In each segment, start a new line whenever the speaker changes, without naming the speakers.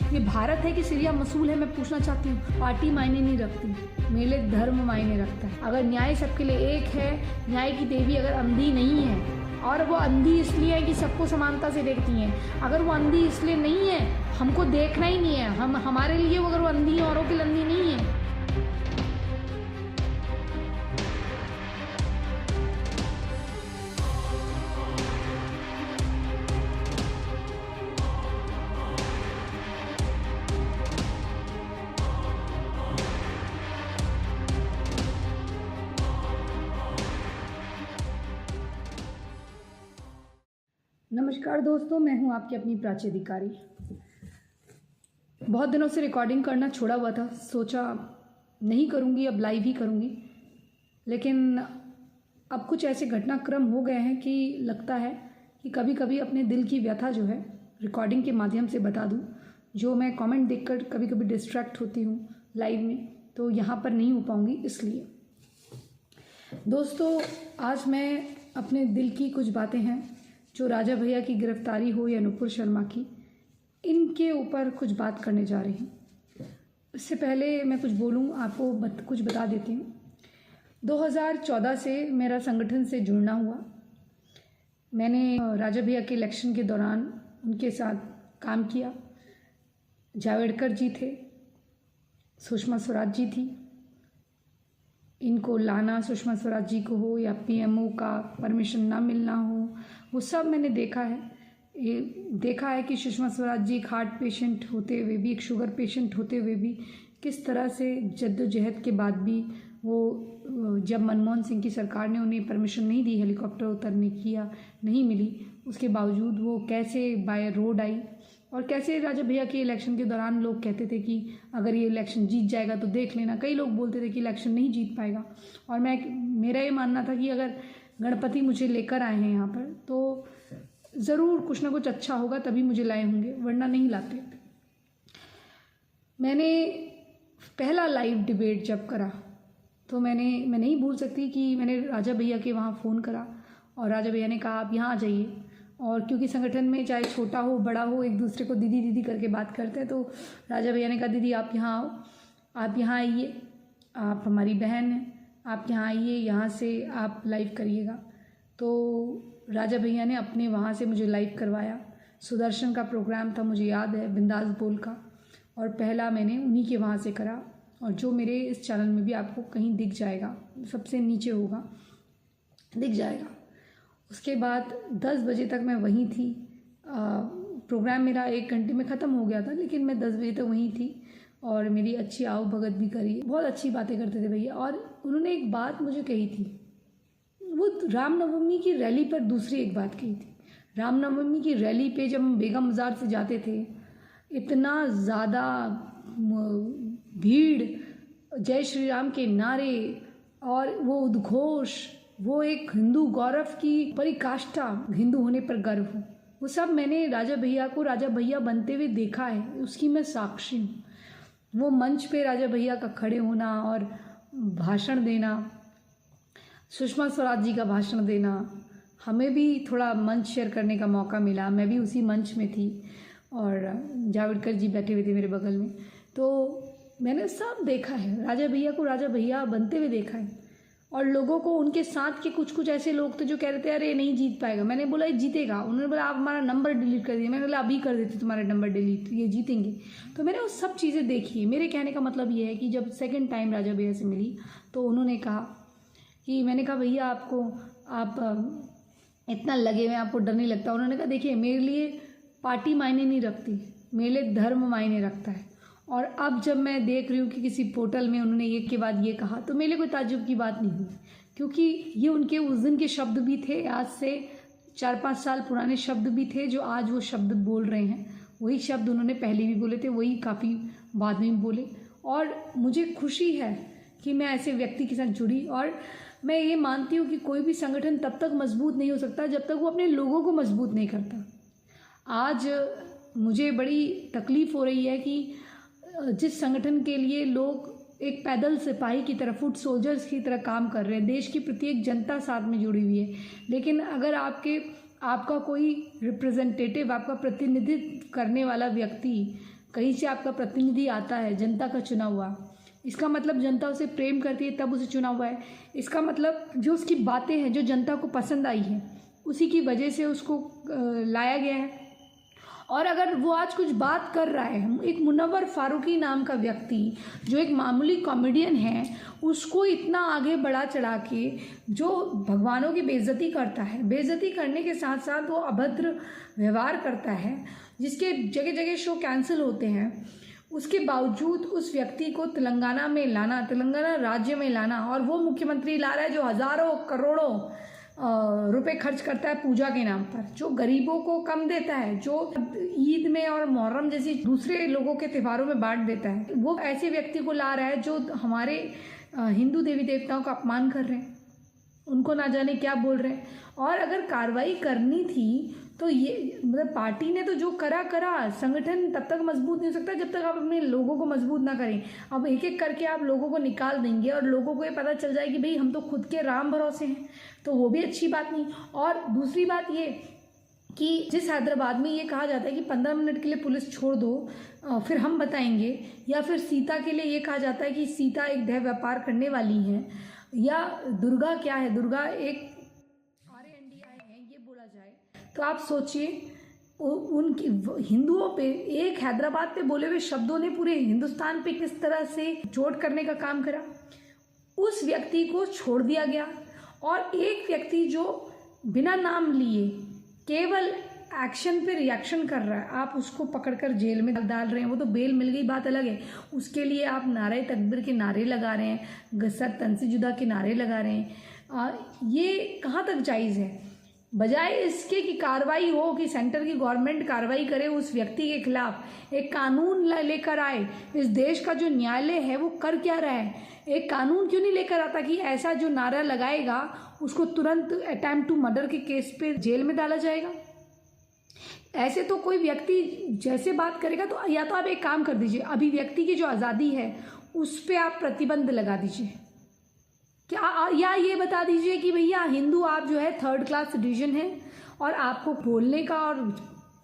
ये भारत है कि सीरिया मसूल है, मैं पूछना चाहती हूँ। पार्टी मायने नहीं रखती, मेरे लिए धर्म मायने रखता है। अगर न्याय सबके लिए एक है, न्याय की देवी अगर अंधी नहीं है, और वो अंधी इसलिए है कि सबको समानता से देखती हैं, अगर वो अंधी इसलिए नहीं है, हमको देखना ही नहीं है, हमारे लिए वो अगर वो अंधी है, औरों के लिए अंधी नहीं है। नमस्कार दोस्तों, मैं हूं आपकी अपनी प्राची अधिकारी। बहुत दिनों से रिकॉर्डिंग करना छोड़ा हुआ था, सोचा नहीं करूंगी, अब लाइव ही करूंगी। लेकिन अब कुछ ऐसे घटनाक्रम हो गए हैं कि लगता है कि कभी कभी अपने दिल की व्यथा जो है रिकॉर्डिंग के माध्यम से बता दूं। जो मैं कमेंट देखकर कभी कभी डिस्ट्रैक्ट होती हूं लाइव में, तो यहाँ पर नहीं हो पाऊंगी। इसलिए दोस्तों, आज मैं अपने दिल की कुछ बातें हैं जो राजा भैया की गिरफ्तारी हो या नुपुर शर्मा की, इनके ऊपर कुछ बात करने जा रही हूँ। इससे पहले मैं कुछ बोलूँ, आपको कुछ बता देती हूँ। 2014 से मेरा संगठन से जुड़ना हुआ। मैंने राजा भैया के इलेक्शन के दौरान उनके साथ काम किया। जावड़ेकर जी थे, सुषमा स्वराज जी थी। इनको लाना सुषमा स्वराज जी को हो या पीएमओ का परमिशन ना मिलना हो, वो सब मैंने देखा है। ये देखा है कि सुषमा स्वराज जी एक हार्ट पेशेंट होते हुए भी, एक शुगर पेशेंट होते हुए भी, किस तरह से जद्दोजहद के बाद भी वो, जब मनमोहन सिंह की सरकार ने उन्हें परमिशन नहीं दी हेलीकॉप्टर उतरने की या नहीं मिली, उसके बावजूद वो कैसे बाय रोड आई। और कैसे राजा भैया के इलेक्शन के दौरान लोग कहते थे कि अगर ये इलेक्शन जीत जाएगा तो देख लेना। कई लोग बोलते थे कि इलेक्शन नहीं जीत पाएगा, और मेरा ये मानना था कि अगर गणपति मुझे लेकर आए हैं यहाँ पर तो ज़रूर कुछ ना कुछ अच्छा होगा, तभी मुझे लाए होंगे, वरना नहीं लाते। मैंने पहला लाइव डिबेट जब करा तो मैं नहीं भूल सकती कि मैंने राजा भैया के वहाँ फ़ोन करा और राजा भैया ने कहा आप यहाँ आ जाइए। और क्योंकि संगठन में चाहे छोटा हो बड़ा हो, एक दूसरे को दीदी दीदी करके बात करते हैं, तो राजा भैया ने कहा दीदी आप यहाँ आओ, आप यहाँ आइए, आप हमारी बहन हैं, आप यहाँ आइए, यहाँ से आप लाइव करिएगा। तो राजा भैया ने अपने वहाँ से मुझे लाइव करवाया। सुदर्शन का प्रोग्राम था, मुझे याद है, बिंदास बोल का, और पहला मैंने उन्हीं के वहाँ से करा। और जो मेरे इस चैनल में भी आपको कहीं दिख जाएगा, सबसे नीचे होगा, दिख जाएगा। उसके बाद 10 बजे तक मैं वहीं थी। प्रोग्राम मेरा 1 घंटे में ख़त्म हो गया था, लेकिन मैं 10 बजे तक वहीं थी और मेरी अच्छी आओ भगत भी करी। बहुत अच्छी बातें करते थे भैया। और उन्होंने एक बात मुझे कही थी, वो रामनवमी की रैली पर दूसरी एक बात कही थी। रामनवमी की रैली पे जब हम बेगम बाज़ार से जाते थे, इतना ज़्यादा भीड़, जय श्री राम के नारे और वो उद्घोष, वो एक हिंदू गौरव की परिकाष्ठा, हिंदू होने पर गर्व हो, वो सब मैंने राजा भैया को राजा भैया बनते हुए देखा है, उसकी मैं साक्षी हूँ। वो मंच पे राजा भैया का खड़े होना और भाषण देना, सुषमा स्वराज जी का भाषण देना, हमें भी थोड़ा मंच शेयर करने का मौका मिला। मैं भी उसी मंच में थी और जावड़ेकर जी बैठे हुए थे मेरे बगल में। तो मैंने सब देखा है, राजा भैया को राजा भैया बनते हुए देखा है। और लोगों को, उनके साथ के कुछ ऐसे लोग थे जो कह रहे थे अरे नहीं जीत पाएगा। मैंने बोला ये जीतेगा। उन्होंने बोला आप हमारा नंबर डिलीट कर दिया। मैंने बोला अभी कर देती तुम्हारा नंबर डिलीट, ये जीतेंगे। तो मैंने वो सब चीज़ें देखी। मेरे कहने का मतलब ये है कि जब सेकंड टाइम राजा भैया से मिली तो उन्होंने कहा कि, मैंने कहा भैया आपको, आप इतना लगे हुए, आपको डर नहीं लगता? उन्होंने कहा देखिए मेरे लिए पार्टी मायने नहीं रखती, मेरे लिए धर्म मायने रखता है। और अब जब मैं देख रही हूँ कि किसी पोर्टल में उन्होंने एक के बाद ये कहा, तो मेरे लिए कोई ताज्जुब की बात नहीं हुई, क्योंकि ये उनके उस दिन के शब्द भी थे, आज से 4-5 साल पुराने शब्द भी थे, जो आज वो शब्द बोल रहे हैं। वही शब्द उन्होंने पहले भी बोले थे, वही काफ़ी बाद में भी बोले। और मुझे खुशी है कि मैं ऐसे व्यक्ति के साथ जुड़ी। और मैं ये मानती हूँ कि कोई भी संगठन तब तक मजबूत नहीं हो सकता जब तक वो अपने लोगों को मजबूत नहीं करता। आज मुझे बड़ी तकलीफ़ हो रही है कि जिस संगठन के लिए लोग एक पैदल सिपाही की तरह, फुट सोल्जर्स की तरह काम कर रहे हैं, देश की प्रत्येक जनता साथ में जुड़ी हुई है, लेकिन अगर आपका कोई रिप्रेजेंटेटिव, आपका प्रतिनिधित्व करने वाला व्यक्ति कहीं से आपका प्रतिनिधि आता है, जनता का चुना हुआ, इसका मतलब जनता उसे प्रेम करती है तब उसे चुना हुआ है। इसका मतलब जो उसकी बातें हैं जो जनता को पसंद आई है उसी की वजह से उसको लाया गया है। और अगर वो आज कुछ बात कर रहा है, एक मुनव्वर फारूकी नाम का व्यक्ति जो एक मामूली कॉमेडियन है, उसको इतना आगे बढ़ा चढ़ा के जो भगवानों की बेइज्जती करता है, बेइज्जती करने के साथ साथ वो अभद्र व्यवहार करता है, जिसके जगह जगह शो कैंसिल होते हैं, उसके बावजूद उस व्यक्ति को तेलंगाना में लाना, तेलंगाना राज्य में लाना, और वो मुख्यमंत्री ला रहा है जो हज़ारों करोड़ों रुपए खर्च करता है पूजा के नाम पर, जो गरीबों को कम देता है, जो ईद में और मुहर्रम जैसी दूसरे लोगों के त्योहारों में बांट देता है, वो ऐसे व्यक्ति को ला रहा है जो हमारे हिंदू देवी देवताओं का अपमान कर रहे हैं, उनको ना जाने क्या बोल रहे हैं। और अगर कार्रवाई करनी थी तो ये मतलब पार्टी ने तो जो करा, संगठन तब तक मजबूत नहीं हो सकता जब तक आप अपने लोगों को मजबूत ना करें। अब एक एक करके आप लोगों को निकाल देंगे और लोगों को ये पता चल जाए कि भाई हम तो खुद के राम भरोसे हैं, तो वो भी अच्छी बात नहीं। और दूसरी बात ये कि जिस हैदराबाद में ये कहा जाता है कि 15 मिनट के लिए पुलिस छोड़ दो फिर हम बताएंगे, या फिर सीता के लिए ये कहा जाता है कि सीता एक देह व्यापार करने वाली है, या दुर्गा क्या है, दुर्गा एक RNDI है, ये बोला जाए तो आप सोचिए उनकी हिंदुओं पे एक हैदराबाद पे बोले हुए शब्दों ने पूरे हिंदुस्तान पे किस तरह से चोट करने का काम करा। उस व्यक्ति को छोड़ दिया गया और एक व्यक्ति जो बिना नाम लिए केवल एक्शन पे रिएक्शन कर रहा है, आप उसको पकड़कर जेल में डाल रहे हैं। वो तो बेल मिल गई बात अलग है, उसके लिए आप नारे तकबीर के नारे लगा रहे हैं, सर तन से जुदा के नारे लगा रहे हैं। ये कहाँ तक जायज़ है? बजाय इसके कि कार्रवाई हो, कि सेंटर की गवर्नमेंट कार्रवाई करे उस व्यक्ति के खिलाफ, एक कानून लेकर आए। इस देश का जो न्यायालय है वो कर क्या रहा है? एक कानून क्यों नहीं लेकर आता कि ऐसा जो नारा लगाएगा उसको तुरंत अटेम्प्ट टू मर्डर के केस पे जेल में डाला जाएगा? ऐसे तो कोई व्यक्ति जैसे बात करेगा तो या तो आप एक काम कर दीजिए, अभिव्यक्ति की जो आज़ादी है उस पर आप प्रतिबंध लगा दीजिए, क्या, या ये बता दीजिए कि भैया हिंदू आप जो है 3rd क्लास सिटीजन है और आपको बोलने का और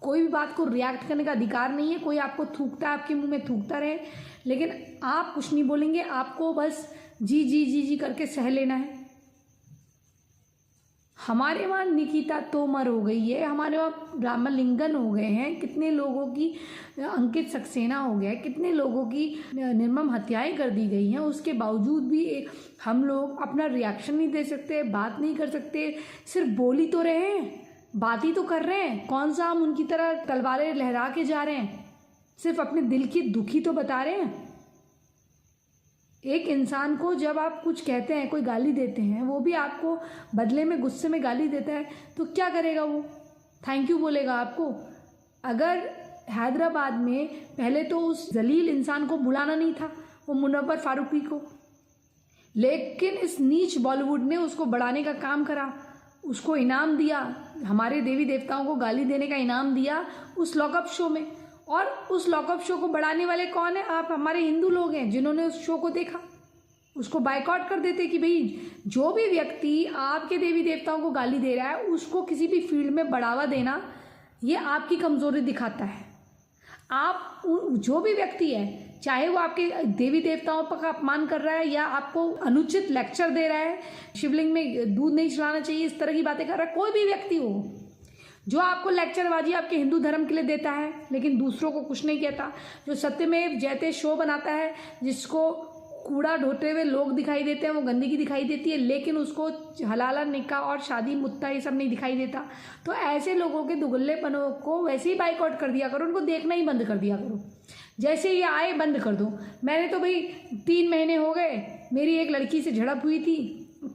कोई भी बात को रिएक्ट करने का अधिकार नहीं है। कोई आपको थूकता है, आपके मुंह में थूकता रहे, लेकिन आप कुछ नहीं बोलेंगे, आपको बस जी जी जी जी करके सह लेना है। हमारे वहाँ निकिता तोमर हो गई है, हमारे वहाँ रामलिंगन हो गए हैं, कितने लोगों की अंकित सक्सेना हो गया है, कितने लोगों की निर्मम हत्याएं कर दी गई हैं। उसके बावजूद भी हम लोग अपना रिएक्शन नहीं दे सकते, बात नहीं कर सकते, सिर्फ बोल ही तो रहे हैं, बात ही तो कर रहे हैं। कौन सा हम उनकी तरह तलवारें लहरा के जा रहे हैं? सिर्फ अपने दिल की दुखी तो बता रहे हैं। एक इंसान को जब आप कुछ कहते हैं, कोई गाली देते हैं, वो भी आपको बदले में गुस्से में गाली देता है, तो क्या करेगा वो? थैंक यू बोलेगा आपको? अगर हैदराबाद में पहले तो उस जलील इंसान को बुलाना नहीं था, वो मुनव्वर फारूकी को, लेकिन इस नीच बॉलीवुड ने उसको बढ़ाने का काम करा, उसको इनाम दिया, हमारे देवी देवताओं को गाली देने का इनाम दिया उस लॉकअप शो में। और उस लॉकअप शो को बढ़ाने वाले कौन है? आप हमारे हिंदू लोग हैं जिन्होंने उस शो को देखा। उसको बायकॉट कर देते कि भाई जो भी व्यक्ति आपके देवी देवताओं को गाली दे रहा है उसको किसी भी फील्ड में बढ़ावा देना ये आपकी कमज़ोरी दिखाता है। आप जो भी व्यक्ति है, चाहे वो आपके देवी देवताओं का अपमान कर रहा है या आपको अनुचित लेक्चर दे रहा है, शिवलिंग में दूध नहीं चढ़ाना चाहिए, इस तरह की बातें कर रहा है, कोई भी व्यक्ति हो जो आपको लेक्चरबाजी आपके हिंदू धर्म के लिए देता है लेकिन दूसरों को कुछ नहीं कहता, जो सत्यमेव जयते शो बनाता है जिसको कूड़ा ढोते हुए लोग दिखाई देते हैं, वो गंदगी दिखाई देती है, लेकिन उसको हलाला निकाह और शादी मुत्ता ये सब नहीं दिखाई देता, तो ऐसे लोगों के दुगल्लेपनों को वैसे ही बाइकआउट कर दिया करो, उनको देखना ही बंद कर दिया करो। जैसे ये आए बंद कर दो। मैंने तो भाई 3 महीने हो गए, मेरी एक लड़की से झड़प हुई थी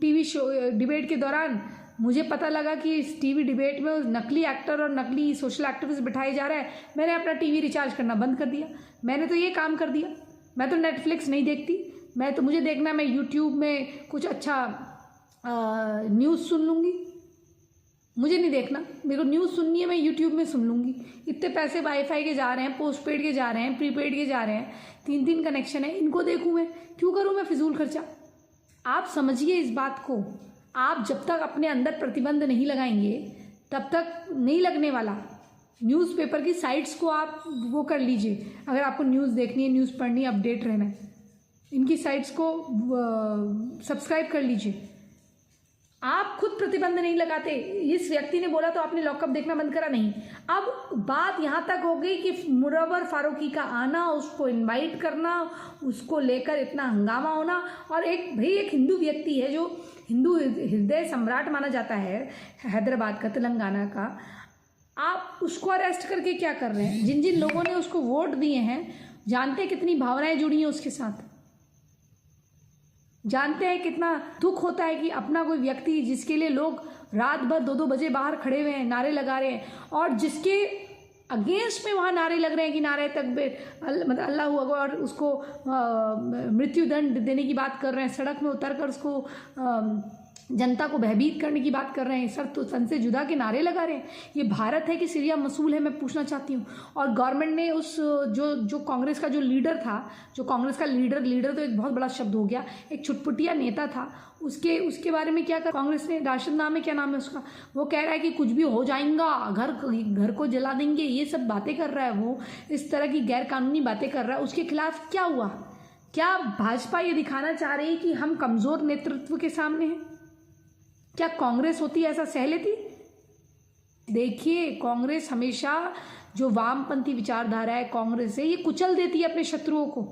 टीवी शो डिबेट के दौरान। मुझे पता लगा कि इस टीवी डिबेट में नकली एक्टर और नकली सोशल एक्टिविस्ट बिठाए जा रहा है। मैंने अपना टीवी रिचार्ज करना बंद कर दिया। मैंने तो ये काम कर दिया। मैं तो नेटफ्लिक्स नहीं देखती, मैं तो मुझे देखना, मैं यूट्यूब में कुछ अच्छा न्यूज़ सुन लूँगी। मुझे नहीं देखना, मेरे को न्यूज़ सुननी है, मैं यूट्यूब में सुन लूँगी। इतने पैसे वाईफाई के जा रहे हैं, पोस्ट पेड के जा रहे हैं, प्रीपेड के जा रहे हैं, 3-3 कनेक्शन है, इनको देखूँ मैं? क्यों करूँ मैं फिजूल खर्चा? आप समझिए इस बात को। आप जब तक अपने अंदर प्रतिबंध नहीं लगाएंगे तब तक नहीं लगने वाला। न्यूज़पेपर की साइट्स को आप वो कर लीजिए, अगर आपको न्यूज़ देखनी है, न्यूज़ पढ़नी है, अपडेट रहना है, इनकी साइट्स को सब्सक्राइब कर लीजिए। आप खुद प्रतिबंध नहीं लगाते। इस व्यक्ति ने बोला तो आपने लॉकअप देखना बंद करा नहीं। अब बात यहाँ तक हो गई कि मुनव्वर फारूकी का आना, उसको इनवाइट करना, उसको लेकर इतना हंगामा होना, और एक हिंदू व्यक्ति है जो हिंदू हृदय सम्राट माना जाता है हैदराबाद का, तेलंगाना का, आप उसको अरेस्ट करके क्या कर रहे हैं? जिन जिन लोगों ने उसको वोट दिए हैं, जानते हैं कितनी भावनाएं जुड़ी हैं उसके साथ, जानते हैं कितना दुख होता है कि अपना कोई व्यक्ति जिसके लिए लोग रात भर 2-2 बजे बाहर खड़े हुए हैं, नारे लगा रहे हैं, और जिसके अगेंस्ट में वहाँ नारे लग रहे हैं कि नारे तकबीर, मतलब अल्लाह अकबर, और उसको मृत्यु दंड देने की बात कर रहे हैं, सड़क में उतर कर उसको जनता को भयभीत करने की बात कर रहे हैं, सब तो तन से जुदा के नारे लगा रहे हैं। ये भारत है कि सीरिया मसूल है, मैं पूछना चाहती हूँ। और गवर्नमेंट ने उस जो कांग्रेस का जो लीडर था, जो कांग्रेस का लीडर तो एक बहुत बड़ा शब्द हो गया, एक छुटपुटिया नेता था, उसके बारे में क्या कर कांग्रेस ने, राशिद नाम है, क्या नाम है उसका, वो कह रहा है कि कुछ भी हो जाएगा, घर को जला देंगे, ये सब बातें कर रहा है। वो इस तरह की गैर कानूनी बातें कर रहा है। उसके खिलाफ क्या हुआ? क्या भाजपा ये दिखाना चाह रही है कि हम कमज़ोर नेतृत्व के सामने हैं? क्या कांग्रेस होती ऐसा सह लेती? देखिए, कांग्रेस हमेशा जो वामपंथी विचारधारा है कांग्रेस है, ये कुचल देती है अपने शत्रुओं को।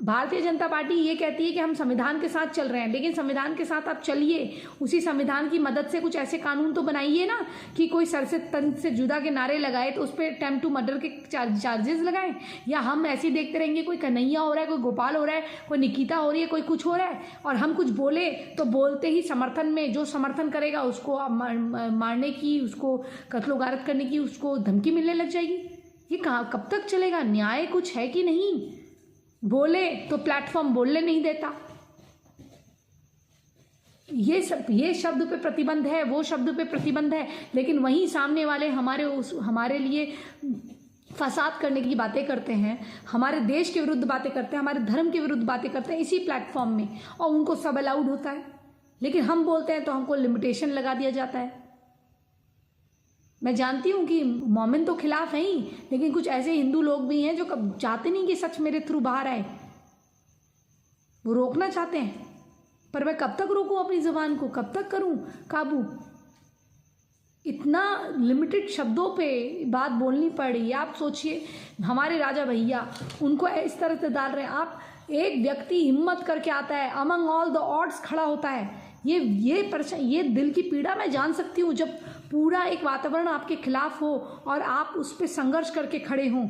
भारतीय जनता पार्टी ये कहती है कि हम संविधान के साथ चल रहे हैं, लेकिन संविधान के साथ आप चलिए, उसी संविधान की मदद से कुछ ऐसे कानून तो बनाइए ना कि कोई सर से तन से जुदा के नारे लगाए तो उस पर अटेम्प्ट टू मर्डर के चार्जेस लगाएं। या हम ऐसे ही देखते रहेंगे, कोई कन्हैया हो रहा है, कोई गोपाल हो रहा है, कोई निकिता हो रही है, कोई कुछ हो रहा है, और हम कुछ बोले तो बोलते ही समर्थन में जो समर्थन करेगा उसको मारने की, उसको कत्लो गारत करने की, उसको धमकी मिलने लग जाएगी। ये कहाँ कब तक चलेगा? न्याय कुछ है कि नहीं? बोले तो प्लेटफॉर्म बोलने नहीं देता। ये शब्द पे प्रतिबंध है, वो शब्द पे प्रतिबंध है, लेकिन वहीं सामने वाले हमारे लिए फसाद करने की बातें करते हैं, हमारे देश के विरुद्ध बातें करते हैं, हमारे धर्म के विरुद्ध बातें करते हैं इसी प्लेटफॉर्म में, और उनको सब अलाउड होता है। लेकिन हम बोलते हैं तो हमको लिमिटेशन लगा दिया जाता है। मैं जानती हूँ कि मोमिन तो खिलाफ हैं ही, लेकिन कुछ ऐसे हिंदू लोग भी हैं जो चाहते नहीं कि सच मेरे थ्रू बाहर आए, वो रोकना चाहते हैं। पर मैं कब तक रोकूं अपनी ज़ुबान को? कब तक करूं काबू? इतना लिमिटेड शब्दों पे बात बोलनी पड़ रही है। आप सोचिए, हमारे राजा भैया उनको इस तरह से डाल रहे हैं। आप एक व्यक्ति हिम्मत करके आता है, अमंग ऑल द ऑड्स खड़ा होता है। ये दिल की पीड़ा मैं जान सकती हूँ, जब पूरा एक वातावरण आपके खिलाफ हो और आप उस पर संघर्ष करके खड़े हों,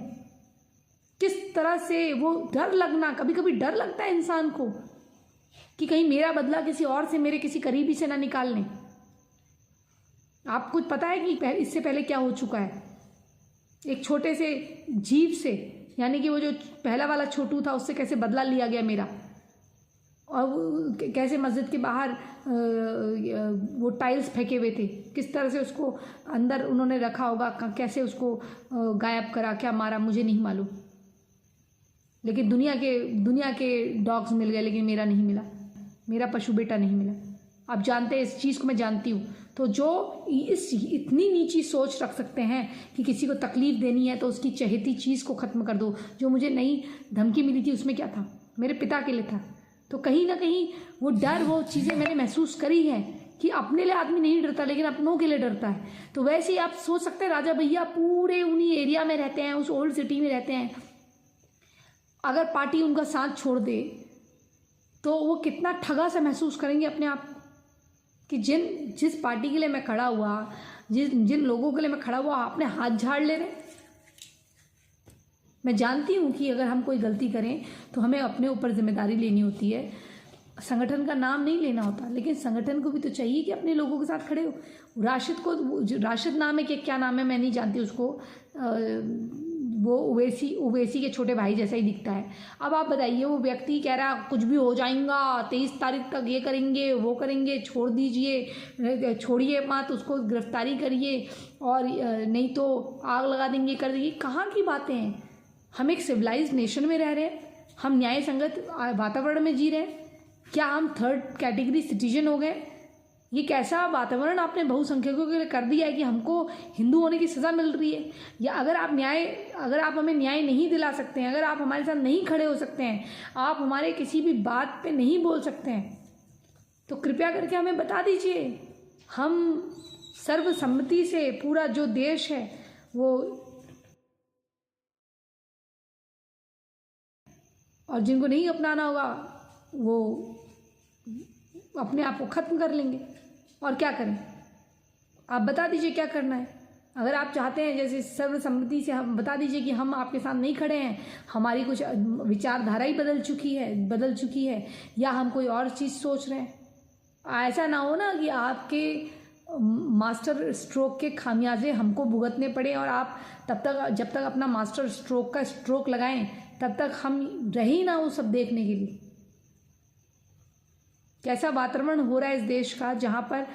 किस तरह से वो डर लगना, कभी कभी डर लगता है इंसान को कि कहीं मेरा बदला किसी और से, मेरे किसी करीबी से ना निकाल लें। आपको पता है कि इससे पहले क्या हो चुका है? एक छोटे से जीव से, यानी कि वो जो पहला वाला छोटू था, उससे कैसे बदला लिया गया मेरा, और कैसे मस्जिद के बाहर वो टाइल्स फेंके हुए थे, किस तरह से उसको अंदर उन्होंने रखा होगा, कैसे उसको गायब करा, क्या मारा, मुझे नहीं मालूम। लेकिन दुनिया के डॉग्स मिल गए, लेकिन मेरा नहीं मिला, मेरा पशु बेटा नहीं मिला। आप जानते हैं, इस चीज़ को मैं जानती हूँ। तो जो इतनी नीची सोच रख सकते हैं कि किसी को तकलीफ़ देनी है तो उसकी चहेती चीज़ को ख़त्म कर दो। जो मुझे नई धमकी मिली थी उसमें क्या था? मेरे पिता के लिए था। तो कहीं ना कहीं वो डर, वो चीज़ें मैंने महसूस करी है कि अपने लिए आदमी नहीं डरता, लेकिन अपनों के लिए डरता है। तो वैसे ही आप सोच सकते हैं, राजा भैया पूरे उन्हीं एरिया में रहते हैं, उस ओल्ड सिटी में रहते हैं। अगर पार्टी उनका साथ छोड़ दे तो वो कितना ठगा सा महसूस करेंगे अपने आप कि जिस पार्टी के लिए मैं खड़ा हुआ, जिन लोगों के लिए मैं खड़ा हुआ, अपने हाथ झाड़ ले रहे। मैं जानती हूँ कि अगर हम कोई गलती करें तो हमें अपने ऊपर जिम्मेदारी लेनी होती है, संगठन का नाम नहीं लेना होता, लेकिन संगठन को भी तो चाहिए कि अपने लोगों के साथ खड़े हो। राशिद नाम है कि क्या नाम है मैं नहीं जानती उसको, वो ओवैसी के छोटे भाई जैसा ही दिखता है। अब आप बताइए, वो व्यक्ति कह रहा कुछ भी हो जाएगा, 23 तारीख तक ये करेंगे वो करेंगे, छोड़ दीजिए, छोड़िए मत, उसको गिरफ्तारी करिए, और नहीं तो आग लगा देंगे, कर देंगे। कहाँ की बातें हैं? हम एक सिविलाइज्ड नेशन में रह रहे हैं, हम न्याय संगत वातावरण में जी रहे हैं। क्या हम 3rd कैटेगरी सिटीजन हो गए? ये कैसा वातावरण आपने बहुसंख्यकों के लिए कर दिया है कि हमको हिंदू होने की सज़ा मिल रही है। या अगर आप हमें न्याय नहीं दिला सकते हैं, अगर आप हमारे साथ नहीं खड़े हो सकते हैं, आप हमारे किसी भी बात पे नहीं बोल सकते हैं, तो कृपया करके हमें बता दीजिए। हम सर्वसम्मति से पूरा जो देश है वो, और जिनको नहीं अपनाना होगा वो अपने आप को ख़त्म कर लेंगे। और क्या करें, आप बता दीजिए क्या करना है। अगर आप चाहते हैं जैसे सर्वसम्मति से, हम बता दीजिए कि हम आपके साथ नहीं खड़े हैं, हमारी कुछ विचारधारा ही बदल चुकी है या हम कोई और चीज़ सोच रहे हैं। ऐसा ना हो ना कि आपके मास्टर स्ट्रोक के खामियाजे हमको भुगतने पड़े और आप जब तक अपना मास्टर स्ट्रोक का स्ट्रोक लगाएं तब तक हम रह ही ना वो सब देखने के लिए। कैसा वातावरण हो रहा है इस देश का, जहाँ पर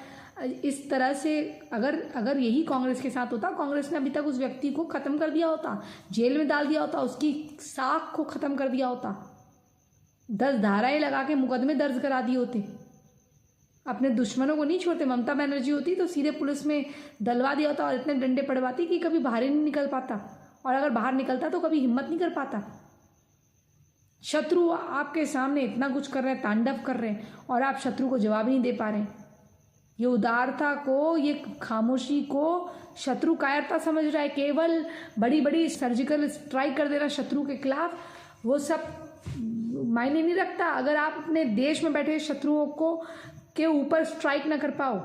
इस तरह से अगर यही कांग्रेस के साथ होता, कांग्रेस ने अभी तक उस व्यक्ति को ख़त्म कर दिया होता, जेल में डाल दिया होता, उसकी साख को ख़त्म कर दिया होता, 10 धाराएं लगा के मुकदमे दर्ज करा दिए होते। अपने दुश्मनों को नहीं छोड़ते। ममता बनर्जी होती तो सीधे पुलिस में डलवा दिया होता और इतने डंडे पड़वाती कि कभी बाहर ही नहीं निकल पाता, और अगर बाहर निकलता तो कभी हिम्मत नहीं कर पाता। शत्रु आपके सामने इतना कुछ कर रहे हैं, तांडव कर रहे हैं, और आप शत्रु को जवाब नहीं दे पा रहे। ये उदारता को, ये खामोशी को शत्रु कायरता समझ रहा है। केवल बड़ी बड़ी सर्जिकल स्ट्राइक कर देना शत्रु के खिलाफ, वो सब मायने नहीं रखता अगर आप अपने देश में बैठे शत्रुओं को के ऊपर स्ट्राइक ना कर पाओ।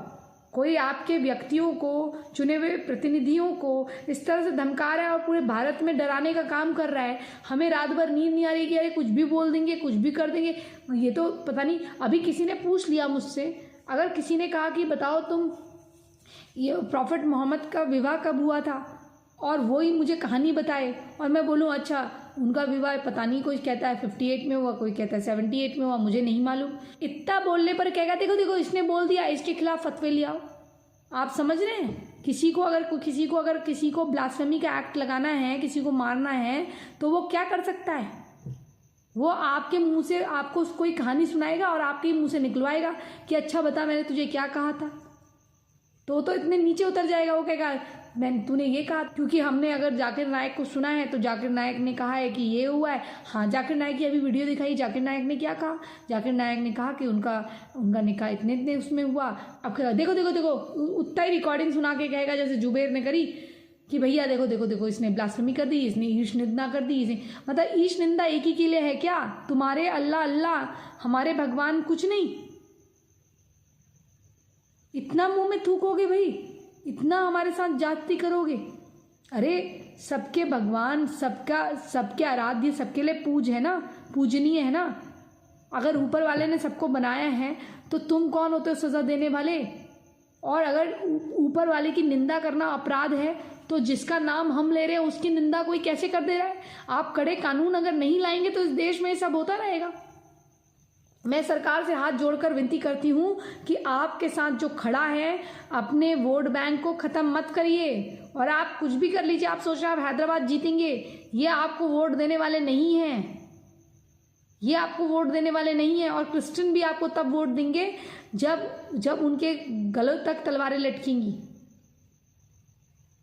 कोई आपके व्यक्तियों को, चुने हुए प्रतिनिधियों को इस तरह से धमका रहा है और पूरे भारत में डराने का काम कर रहा है। हमें रात भर नींद नहीं आ रही कि अरे कुछ भी बोल देंगे, कुछ भी कर देंगे। ये तो पता नहीं, अभी किसी ने पूछ लिया मुझसे, अगर किसी ने कहा कि बताओ तुम ये प्रॉफिट मोहम्मद का विवाह कब हुआ था, और वो ही मुझे कहानी बताए, और मैं बोलूँ अच्छा उनका विवाह पता नहीं, कोई कहता है 58 में हुआ, कोई कहता है 78 में हुआ, मुझे नहीं मालूम। इतना बोलने पर कहेगा देखो देखो इसने बोल दिया, इसके खिलाफ फतवे ले आओ। आप समझ रहे हैं, किसी को अगर ब्लास्फेमी का एक्ट लगाना है, किसी को मारना है, तो वो क्या कर सकता है? वो आपके मुंह से आपको कोई कहानी सुनाएगा और आपके मुंह से निकलवाएगा कि अच्छा बता मैंने तुझे क्या कहा था। तो इतने नीचे उतर जाएगा, वो कहेगा तूने ये कहा। क्योंकि हमने अगर जाकिर नायक को सुना है तो जाकिर नायक ने कहा है कि ये हुआ है। हाँ, जाकिर नायक की अभी वीडियो दिखाई, जाकिर नायक ने क्या कहा? जाकिर नायक ने कहा कि उनका निकाह इतने उसमें हुआ। अब देखो देखो देखो उतना ही रिकॉर्डिंग सुना के कहेगा जैसे जुबेर ने करी कि भैया देखो देखो देखो इसने ब्लास्फेमी कर दी, इसने ईश निंदा कर दी। मतलब ईश निंदा एक ही के लिए है क्या? तुम्हारे अल्लाह अल्लाह, हमारे भगवान कुछ नहीं। इतना मुंह में थूकोगे भाई, इतना हमारे साथ जाति करोगे? अरे सबके भगवान, सबके आराध्य, सबके लिए पूजनीय है ना। अगर ऊपर वाले ने सबको बनाया है तो तुम कौन होते हो सज़ा देने वाले? और अगर ऊपर वाले की निंदा करना अपराध है तो जिसका नाम हम ले रहे हैं उसकी निंदा कोई कैसे कर दे रहा है? आप कड़े कानून अगर नहीं लाएंगे तो इस देश में ये सब होता रहेगा। मैं सरकार से हाथ जोड़कर विनती करती हूँ कि आपके साथ जो खड़ा है अपने वोट बैंक को ख़त्म मत करिए। और आप कुछ भी कर लीजिए, आप सोच रहे हैं आप हैदराबाद जीतेंगे, ये आपको वोट देने वाले नहीं हैं, ये आपको वोट देने वाले नहीं हैं। और क्रिश्चियन भी आपको तब वोट देंगे जब उनके गलों तक तलवारें लटकेंगी।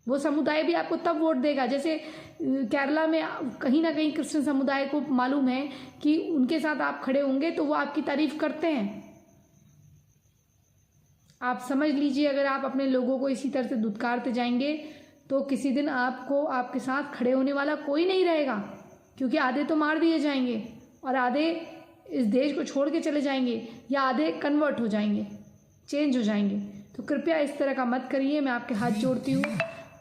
वो समुदाय भी आपको तब वोट देगा। जैसे केरला में कहीं ना कहीं क्रिश्चियन समुदाय को मालूम है कि उनके साथ आप खड़े होंगे तो वो आपकी तारीफ करते हैं। आप समझ लीजिए, अगर आप अपने लोगों को इसी तरह से दुत्कारते जाएंगे तो किसी दिन आपको आपके साथ खड़े होने वाला कोई नहीं रहेगा। क्योंकि आधे तो मार दिए जाएंगे और आधे इस देश को छोड़ के चले जाएंगे, या आधे कन्वर्ट हो जाएंगे, चेंज हो जाएंगे। तो कृपया इस तरह का मत करिए, मैं आपके हाथ जोड़ती हूँ।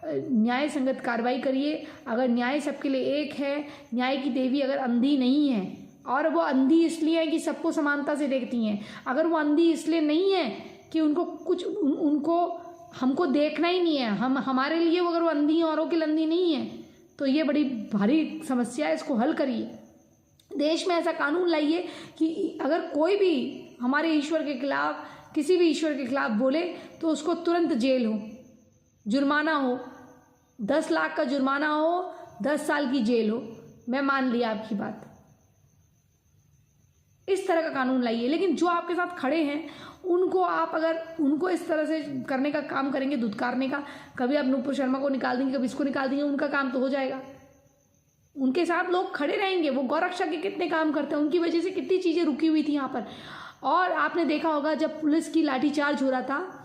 न्याय संगत कार्रवाई करिए। अगर न्याय सबके लिए एक है, न्याय की देवी अगर अंधी नहीं है, और वो अंधी इसलिए है कि सबको समानता से देखती हैं, अगर वो अंधी इसलिए नहीं है कि उनको हमको देखना ही नहीं है, हमारे लिए अगर वो अंधी है, औरों के लिए अंधी नहीं है, तो ये बड़ी भारी समस्या है। इसको हल करिए। देश में ऐसा कानून लाइए कि अगर कोई भी हमारे ईश्वर के खिलाफ, किसी भी ईश्वर के खिलाफ बोले तो उसको तुरंत जेल हो, जुर्माना हो, 10 लाख का जुर्माना हो, 10 साल की जेल हो। मैं मान लिया आपकी बात। इस तरह का कानून लाइए। लेकिन जो आपके साथ खड़े हैं उनको आप अगर उनको इस तरह से करने का काम करेंगे, धुतकारने का, कभी आप नूपुर शर्मा को निकाल देंगे, कभी इसको निकाल देंगे, उनका काम तो हो जाएगा। उनके साथ लोग खड़े रहेंगे। वो गौरक्षा के कितने काम करते हैं, उनकी वजह से कितनी चीज़ें रुकी हुई थी यहाँ पर। और आपने देखा होगा जब पुलिस की लाठीचार्ज हो रहा था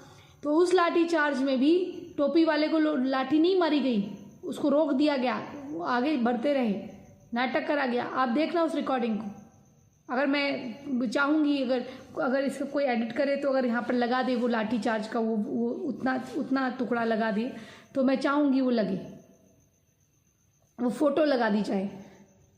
तो उस लाठीचार्ज में भी टोपी वाले को लाठी नहीं मारी गई, उसको रोक दिया गया, वो आगे बढ़ते रहे, नाटक करा गया। आप देखना उस रिकॉर्डिंग को। अगर मैं चाहूँगी अगर इसका कोई एडिट करे तो अगर यहाँ पर लगा दे वो लाठी चार्ज का वो उतना टुकड़ा लगा दे तो मैं चाहूँगी वो लगे, वो फोटो लगा दी जाए।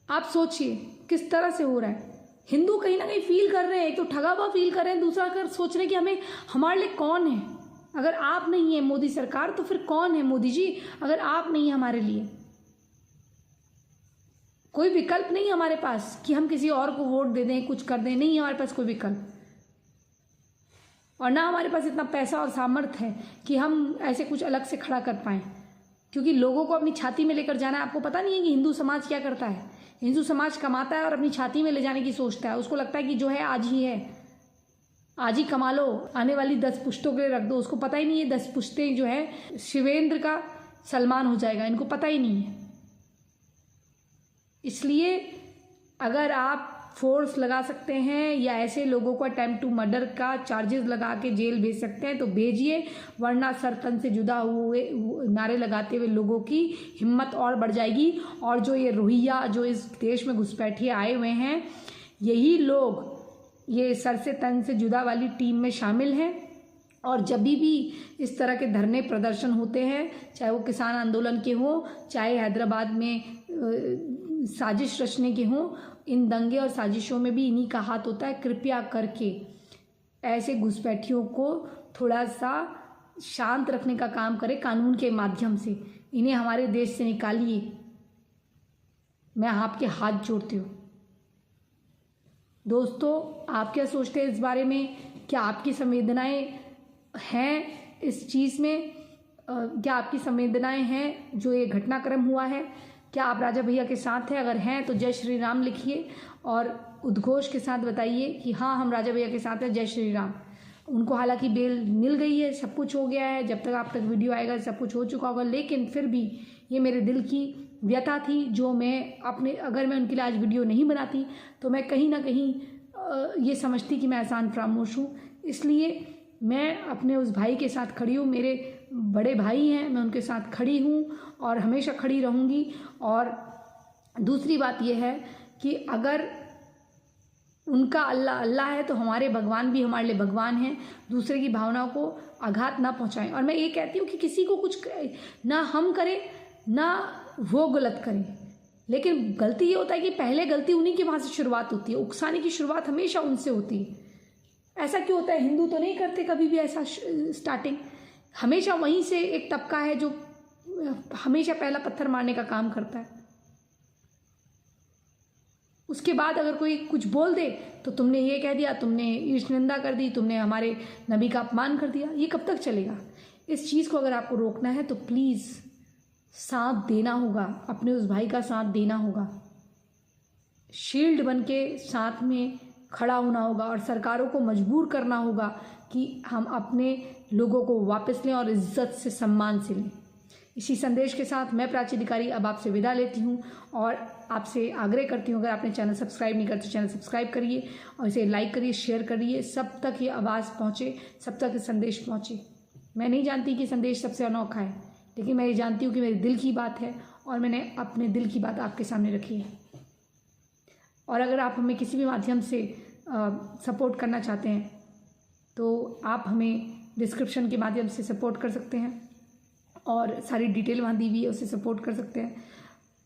आप सोचिए किस तरह से हो रहा है। हिंदू कहीं ना कहीं फील कर रहे हैं, एक तो ठगा हुआ फील कर रहे हैं, दूसरा अगर सोच रहे हैं कि हमारे लिए कौन है। अगर आप नहीं है मोदी सरकार तो फिर कौन है मोदी जी? अगर आप नहीं है हमारे लिए, कोई विकल्प नहीं हमारे पास कि हम किसी और को वोट दे दें, कुछ कर दें, नहीं है हमारे पास कोई विकल्प। और ना हमारे पास इतना पैसा और सामर्थ्य है कि हम ऐसे कुछ अलग से खड़ा कर पाएँ, क्योंकि लोगों को अपनी छाती में लेकर जाना है। आपको पता नहीं है कि हिंदू समाज क्या करता है? हिंदू समाज कमाता है और अपनी छाती में ले जाने की सोचता है। उसको लगता है कि जो है आज ही है, आज ही कमा लो, आने वाली 10 पुश्तों के लिए रख दो। उसको पता ही नहीं है 10 पुश्तें जो है शिवेंद्र का सलमान हो जाएगा, इनको पता ही नहीं है। इसलिए अगर आप फोर्स लगा सकते हैं या ऐसे लोगों को अटेम्प्ट टू मर्डर का चार्जेस लगा के जेल भेज सकते हैं तो भेजिए, वरना सर तन से जुदा हुए नारे लगाते हुए लोगों की हिम्मत और बढ़ जाएगी। और जो ये रोहिंग्या जो इस देश में घुसपैठिए आए हुए हैं, यही लोग ये सर से तन से जुदा वाली टीम में शामिल हैं। और जब भी इस तरह के धरने प्रदर्शन होते हैं, चाहे वो किसान आंदोलन के हों, चाहे हैदराबाद में साजिश रचने के हों, इन दंगे और साजिशों में भी इन्हीं का हाथ होता है। कृपया करके ऐसे घुसपैठियों को थोड़ा सा शांत रखने का काम करें कानून के माध्यम से। इन्हें हमारे देश से निकालिए, मैं आपके हाथ जोड़ती हूँ। दोस्तों, आप क्या सोचते हैं इस बारे में? क्या आपकी संवेदनाएं हैं इस चीज़ में? क्या आपकी संवेदनाएं हैं जो ये घटनाक्रम हुआ है? क्या आप राजा भैया के साथ हैं? अगर हैं तो जय श्री राम लिखिए और उद्घोष के साथ बताइए कि हाँ, हम राजा भैया के साथ हैं, जय श्री राम। उनको हालांकि बेल मिल गई है, सब कुछ हो गया है, जब तक आप तक वीडियो आएगा सब कुछ हो चुका होगा, लेकिन फिर भी ये मेरे दिल की व्यथा थी जो मैं अगर मैं उनके लिए आज वीडियो नहीं बनाती तो मैं कहीं ना कहीं ये समझती कि मैं आसान फरामोश हूँ। इसलिए मैं अपने उस भाई के साथ खड़ी हूँ, मेरे बड़े भाई हैं, मैं उनके साथ खड़ी हूँ और हमेशा खड़ी रहूँगी। और दूसरी बात यह है कि अगर उनका अल्लाह अल्लाह है तो हमारे भगवान भी हमारे लिए भगवान हैं। दूसरे की भावनाओं को आघात ना पहुँचाएं। और मैं ये कहती हूँ कि किसी को कुछ ना हम करें ना वो गलत करें, लेकिन गलती ये होता है कि पहले गलती उन्हीं के वहाँ से शुरुआत होती है। उकसाने की शुरुआत हमेशा उनसे होती है। ऐसा क्यों होता है? हिंदू तो नहीं करते कभी भी ऐसा स्टार्टिंग। हमेशा वहीं से एक तबका है जो हमेशा पहला पत्थर मारने का काम करता है। उसके बाद अगर कोई कुछ बोल दे तो तुमने ये कह दिया, तुमने ईर्ष्या निंदा कर दी, तुमने हमारे नबी का अपमान कर दिया। ये कब तक चलेगा? इस चीज़ को अगर आपको रोकना है तो प्लीज़ साथ देना होगा, अपने उस भाई का साथ देना होगा, शील्ड बन के साथ में खड़ा होना होगा और सरकारों को मजबूर करना होगा कि हम अपने लोगों को वापस लें और इज्जत से सम्मान से लें। इसी संदेश के साथ मैं प्राची अधिकारी अब आपसे विदा लेती हूँ और आपसे आग्रह करती हूँ, अगर आपने चैनल सब्सक्राइब नहीं करते चैनल सब्सक्राइब करिए और इसे लाइक करिए, शेयर करिए, सब तक ये आवाज़ पहुँचे, सब तक ये संदेश पहुँचे। मैं नहीं जानती कि संदेश सबसे अनोखा है, लेकिन मैं ये जानती हूँ कि मेरे दिल की बात है और मैंने अपने दिल की बात आपके सामने रखी है। और अगर आप हमें किसी भी माध्यम से सपोर्ट करना चाहते हैं तो आप हमें डिस्क्रिप्शन के माध्यम से सपोर्ट कर सकते हैं और सारी डिटेल वहाँ दी हुई है, उससे सपोर्ट कर सकते हैं,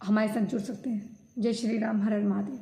हमारे साथ जुड़ सकते हैं। जय श्री राम, हर हर महादेव।